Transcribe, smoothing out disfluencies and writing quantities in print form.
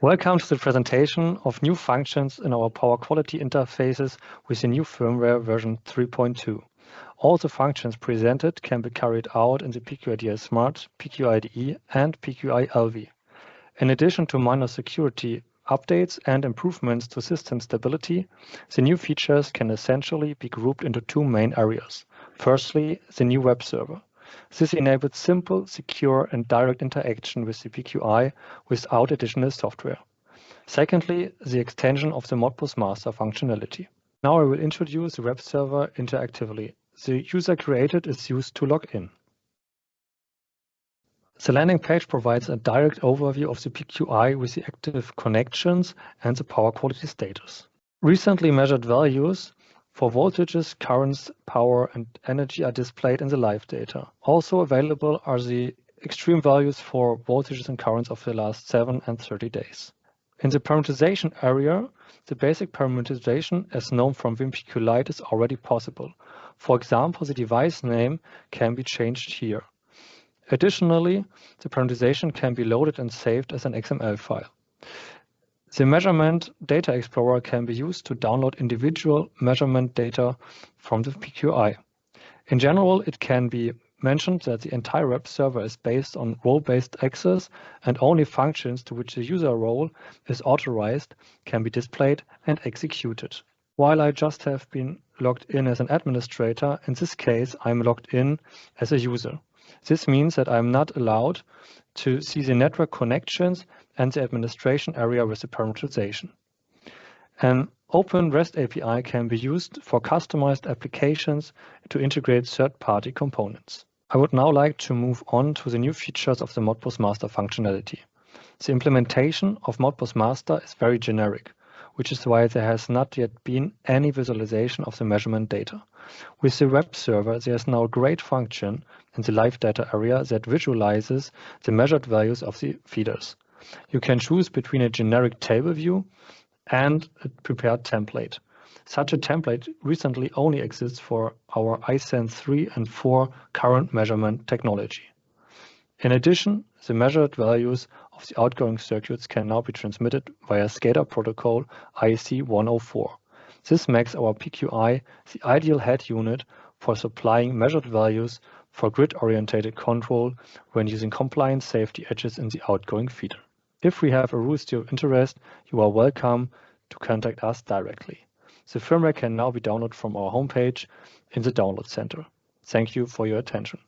Welcome to the presentation of new functions in our power quality interfaces with the new firmware version 3.2. All the functions presented can be carried out in the PQI-DA Smart, PQI-DE and PQI-LV. In addition to minor security updates and improvements to system stability, the new features can essentially be grouped into two main areas. Firstly, the new web server. This enables simple, secure, and direct interaction with the PQI without additional software. Secondly, the extension of the Modbus master functionality. Now I will introduce the web server interactively. The user created is used to log in. The landing page provides a direct overview of the PQI with the active connections and the power quality status. Recently measured values for voltages, currents, power, and energy are displayed in the live data. Also available are the extreme values for voltages and currents of the last 7 and 30 days. In the parameterization area, the basic parameterization as known from WinPQ Lite is already possible. For example, the device name can be changed here. Additionally, the parameterization can be loaded and saved as an XML file. The Measurement Data Explorer can be used to download individual measurement data from the PQI. In general, it can be mentioned that the entire web server is based on role-based access, and only functions to which the user role is authorized can be displayed and executed. While I just have been logged in as an administrator, in this case, I'm logged in as a user. This means that I'm not allowed to see the network connections and the administration area with the parameterization. An open REST API can be used for customized applications to integrate third-party components. I would now like to move on to the new features of the Modbus master functionality. The implementation of Modbus master is very generic, which is why there has not yet been any visualization of the measurement data. With the web server, there is now a great function in the live data area that visualizes the measured values of the feeders. You can choose between a generic table view and a prepared template. Such a template recently only exists for our iSense 3 and 4 current measurement technology. In addition, the measured values of the outgoing circuits can now be transmitted via SCADA protocol IEC 104. This makes our PQI the ideal head unit for supplying measured values for grid-oriented control when using compliant safety edges in the outgoing feeder. If we have aroused your interest, you are welcome to contact us directly. The firmware can now be downloaded from our homepage in the Download Center. Thank you for your attention.